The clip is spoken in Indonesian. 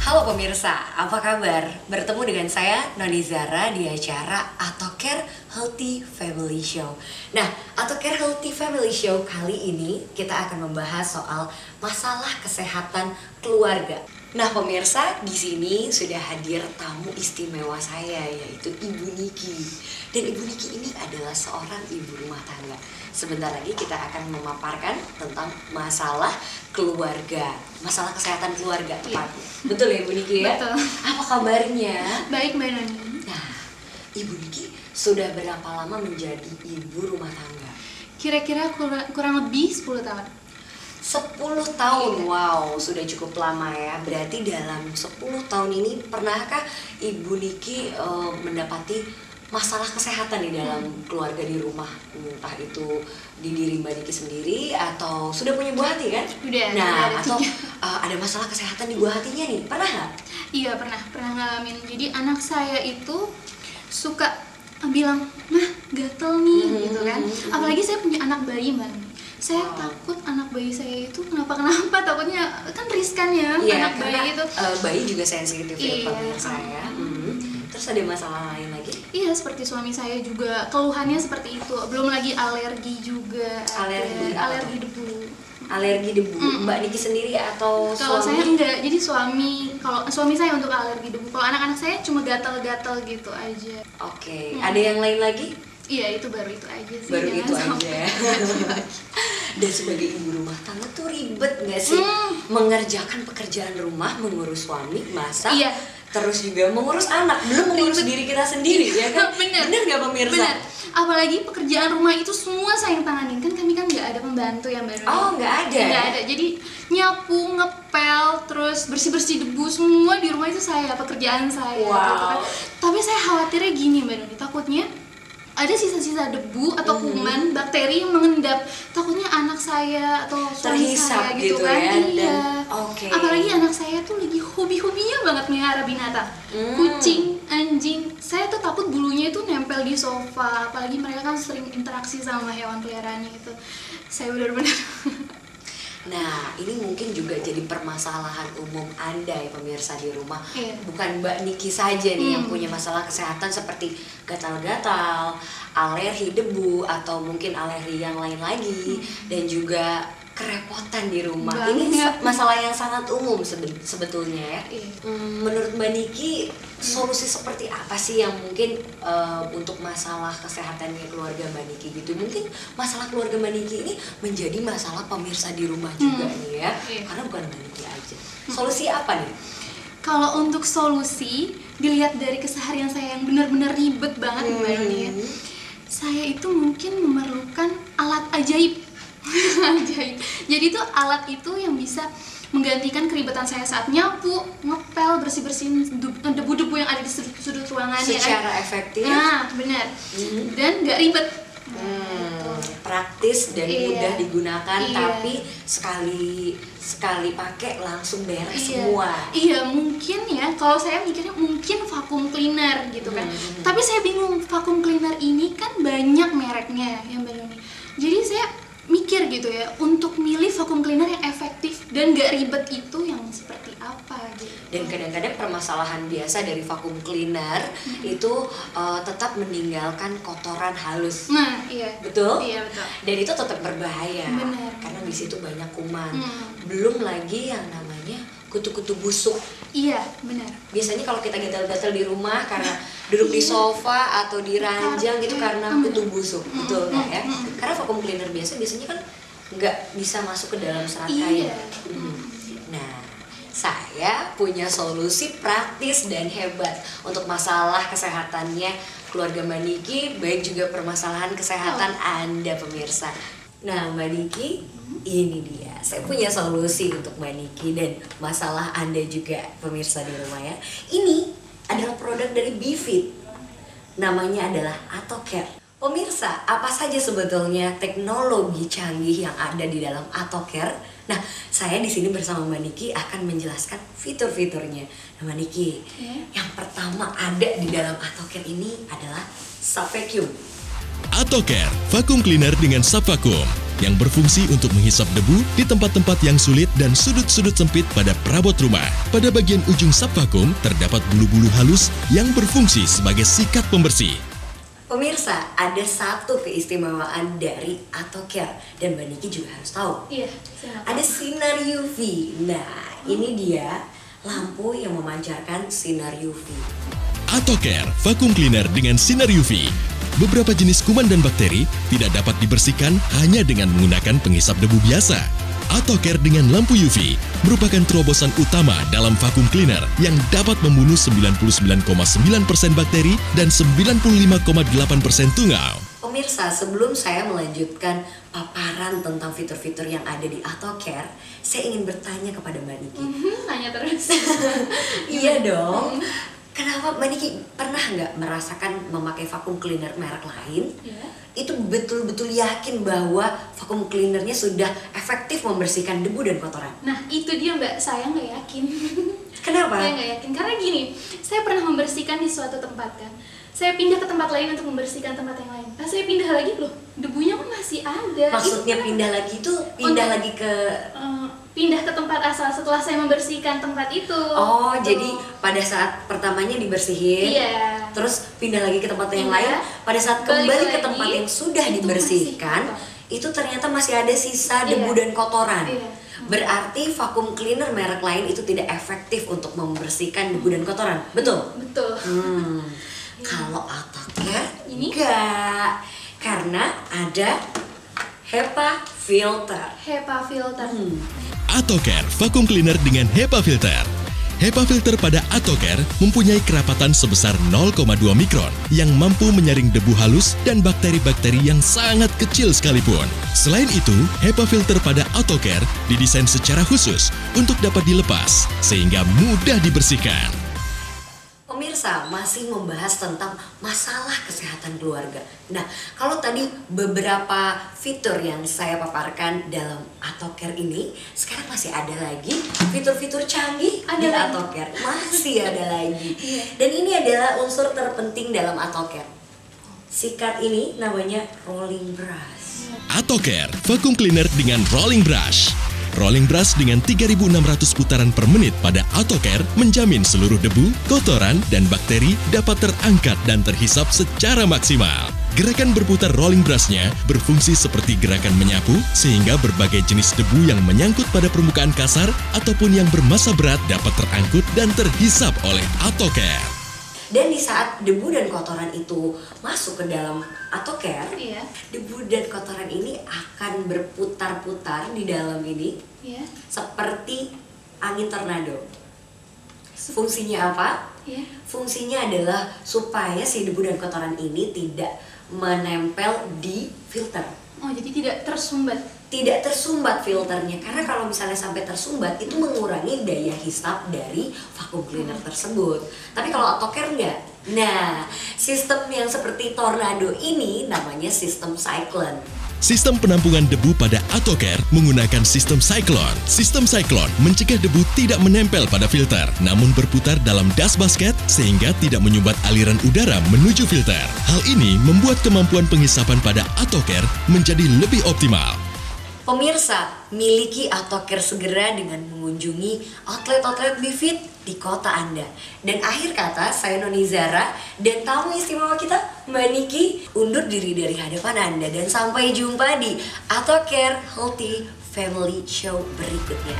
Halo pemirsa, apa kabar? Bertemu dengan saya Noni Zara di acara Atocare Healthy Family Show. Nah, Atocare Healthy Family Show kali ini kita akan membahas soal masalah kesehatan keluarga. Nah pemirsa, di sini sudah hadir tamu istimewa saya, yaitu Ibu Niki. Dan Ibu Niki ini adalah seorang ibu rumah tangga. Sebentar lagi kita akan memaparkan tentang masalah keluarga, masalah kesehatan keluarga tepatnya. Betul ya Ibu Niki ya? Betul. Apa kabarnya? Baik Mbak Noni. Nah, Ibu Niki sudah berapa lama menjadi ibu rumah tangga? Kira-kira kurang lebih 10 tahun. 10 tahun, wow, sudah cukup lama ya. Berarti dalam 10 tahun ini pernahkah Ibu Niki mendapati masalah kesehatan di dalam keluarga di rumah? Entah itu di diri Mbak Niki sendiri atau sudah punya buah hati kan? Udah. Nah, ada atau 3. ada masalah kesehatan di buah hatinya nih, pernah nggak? Iya pernah ngalamin. Jadi anak saya itu suka bilang, "Mah, gatel nih," gitu kan. Apalagi saya punya anak bayi Mbak Noni. Saya takut anak bayi saya itu kenapa-kenapa, takutnya kan riskan ya, anak bayi itu. Bayi juga sensitif ya Iya. pemirsa ya. Terus ada masalah lain lagi? Iya, seperti suami saya juga keluhannya seperti itu. Belum lagi alergi juga. Alergi apa Alergi debu. Alergi debu. Mbak Niki sendiri atau Kalau suami? saya enggak, jadi kalau suami saya untuk alergi debu. Kalau anak-anak saya cuma gatal-gatal gitu aja. Oke, ada yang lain lagi? Iya, itu baru itu aja sih. Baru itu jangan aja. sampai. Dan sebagai ibu rumah tangga tuh ribet nggak sih? Mengerjakan pekerjaan rumah, mengurus suami, masak, Iya. terus juga mengurus anak, belum mengurus diri kita sendiri ya kan? Bener nggak pemirsa? Bener. Apalagi pekerjaan rumah itu semua saya yang tanganin. Kan kami kan nggak ada pembantu ya Mbak Noni. Oh, nggak ada? Nggak ada. Jadi nyapu, ngepel, terus bersih-bersih debu, semua di rumah itu saya, pekerjaan saya. Wow. Gitu kan. Tapi saya khawatirnya gini Mbak Noni, takutnya ada sisa-sisa debu atau kuman, bakteri yang mengendap. Takutnya anak saya atau suami Terhisap saya gitu gitu kan. ya, Iya. Oke. Apalagi anak saya tuh lagi hobi-hobinya banget melihara binatang. Kucing, anjing. Saya tuh takut bulunya itu nempel di sofa. Apalagi mereka kan sering interaksi sama hewan peliharaannya itu. Saya benar-benar Nah, ini mungkin juga jadi permasalahan umum Anda ya pemirsa di rumah. Iya. Bukan Mbak Niki saja nih yang punya masalah kesehatan seperti gatal-gatal, alergi debu, atau mungkin alergi yang lain lagi, dan juga kerepotan di rumah. Ini Banget. masalah yang sangat umum sebetulnya ya. Iya. Menurut Mbak Niki, solusi seperti apa sih yang mungkin untuk masalah kesehatannya keluarga Mbak Niki gitu? Mungkin masalah keluarga Mbak Niki ini menjadi masalah pemirsa di rumah juga nih ya. Iya. Karena bukan Mbak Niki aja. Solusi apa nih? Kalau untuk solusi, dilihat dari keseharian saya yang benar-benar ribet banget Mbak Noni ya. Saya itu mungkin memerlukan alat ajaib. Ajaib. Jadi itu alat itu yang bisa menggantikan keribetan saya saat nyapu, ngepel, bersih-bersihin debu-debu yang ada di sudut ruangan ya kan. Secara efektif, Nah, benar. Dan nggak ribet. praktis dan Iya. mudah digunakan, Iya. tapi sekali pakai langsung beres Iya. semua. Iya, mungkin ya. Kalau saya mikirnya mungkin vacuum cleaner gitu kan. Tapi saya bingung, vacuum cleaner ini kan banyak mereknya ya Mbak Doni. Jadi saya mikir gitu ya, untuk milih vacuum cleaner yang efektif dan gak ribet itu yang seperti apa gitu. Dan kadang-kadang permasalahan biasa dari vacuum cleaner itu tetap meninggalkan kotoran halus. Nah, iya. Betul? Iya, betul. Dan itu tetap berbahaya. Benar. Karena di situ banyak kuman. Belum lagi yang namanya kutu-kutu busuk. Iya, benar. Biasanya kalau kita gatal-gatal di rumah karena duduk di sofa atau di ranjang gitu karena kutu busuk, betul nggak ya? Karena vacuum cleaner biasanya kan nggak bisa masuk ke dalam serat kain. Iya. Nah, saya punya solusi praktis dan hebat untuk masalah kesehatannya keluarga Mbak Niki, baik juga permasalahan kesehatan Anda pemirsa. Nah Mbak Niki, ini dia, saya punya solusi untuk Mbak Niki dan masalah Anda juga pemirsa di rumah ya. Ini adalah produk dari Bifit, namanya adalah Atocare. Pemirsa, apa saja sebetulnya teknologi canggih yang ada di dalam Atocare? Nah, saya di sini bersama Mbak Niki akan menjelaskan fitur-fiturnya. Nah, Mbak Niki, yang pertama ada di dalam Atocare ini adalah sub vacuum. Atocare Vacuum Cleaner dengan Subvacuum yang berfungsi untuk menghisap debu di tempat-tempat yang sulit dan sudut-sudut sempit pada perabot rumah. Pada bagian ujung subvakum terdapat bulu-bulu halus yang berfungsi sebagai sikat pembersih. Pemirsa, ada satu keistimewaan dari Atocare dan Mbak Niki juga harus tahu. Iya, ada sinar UV. Nah, ini dia lampu yang memancarkan sinar UV. Atocare Vacuum Cleaner dengan sinar UV. Beberapa jenis kuman dan bakteri tidak dapat dibersihkan hanya dengan menggunakan penghisap debu biasa. Atocare dengan lampu UV merupakan terobosan utama dalam vacuum cleaner yang dapat membunuh 99,9% bakteri dan 95,8% tungau. Pemirsa, sebelum saya melanjutkan paparan tentang fitur-fitur yang ada di Atocare, saya ingin bertanya kepada Mbak Niki. Tanya terus. Iya dong. Kenapa Mbak Niki pernah nggak merasakan memakai vacuum cleaner merek lain? Iya. Itu betul-betul yakin bahwa vacuum cleanernya sudah efektif membersihkan debu dan kotoran? Nah, itu dia Mbak, saya nggak yakin. Kenapa? Saya nggak yakin, karena gini, saya pernah membersihkan di suatu tempat kan. Saya pindah ke tempat lain untuk membersihkan tempat yang lain. Pas saya pindah lagi loh, debunya kan masih ada. Maksudnya pindah lagi itu pindah lagi ke... pindah ke tempat asal setelah saya membersihkan tempat itu. Oh, jadi pada saat pertamanya dibersihin, iya, terus pindah lagi ke tempat yang iya, lain. Pada saat balik kembali ke lagi, tempat yang sudah itu dibersihkan, itu ternyata masih ada sisa debu Iya. dan kotoran. Iya. Berarti vacuum cleaner merek lain itu tidak efektif untuk membersihkan debu dan kotoran, betul? Betul. Kalau Atocare Ini? enggak, karena ada HEPA filter. HEPA filter. Atocare Vacuum Cleaner dengan HEPA Filter. HEPA filter pada Atocare mempunyai kerapatan sebesar 0,2 mikron yang mampu menyaring debu halus dan bakteri-bakteri yang sangat kecil sekalipun. Selain itu, HEPA filter pada Atocare didesain secara khusus untuk dapat dilepas sehingga mudah dibersihkan. Pemirsa, masih membahas tentang masalah kesehatan keluarga. Nah, kalau tadi beberapa fitur yang saya paparkan dalam Atocare ini, sekarang masih ada lagi fitur-fitur canggih di Atocare. Masih ada lagi. Dan ini adalah unsur terpenting dalam Atocare. Sikat ini namanya rolling brush. Atocare Vacuum Cleaner dengan Rolling Brush. Rolling brush dengan 3.600 putaran per menit pada Atocare menjamin seluruh debu, kotoran, dan bakteri dapat terangkat dan terhisap secara maksimal. Gerakan berputar rolling brushnya berfungsi seperti gerakan menyapu sehingga berbagai jenis debu yang menyangkut pada permukaan kasar ataupun yang bermassa berat dapat terangkut dan terhisap oleh Atocare. Dan di saat debu dan kotoran itu masuk ke dalam Atocare, Iya. debu dan kotoran ini akan berputar-putar di dalam ini Iya. seperti angin tornado. Fungsinya apa? Iya. Fungsinya adalah supaya si debu dan kotoran ini tidak menempel di filter. Oh, jadi tidak tersumbat. Tidak tersumbat filternya, karena kalau misalnya sampai tersumbat itu mengurangi daya hisap dari vacuum cleaner tersebut. Tapi kalau Atocare enggak. Nah, sistem yang seperti tornado ini namanya sistem cyclone. Sistem penampungan debu pada Atocare menggunakan sistem Cyclone. Sistem Cyclone mencegah debu tidak menempel pada filter, namun berputar dalam dust basket sehingga tidak menyumbat aliran udara menuju filter. Hal ini membuat kemampuan penghisapan pada Atocare menjadi lebih optimal. Pemirsa, miliki Atocare segera dengan mengunjungi outlet-outlet Bifit di kota Anda. Dan akhir kata, saya Noni Zara dan tamu istimewa kita, Mbak Niki, undur diri dari hadapan Anda. Dan sampai jumpa di Atocare Healthy Family Show berikutnya.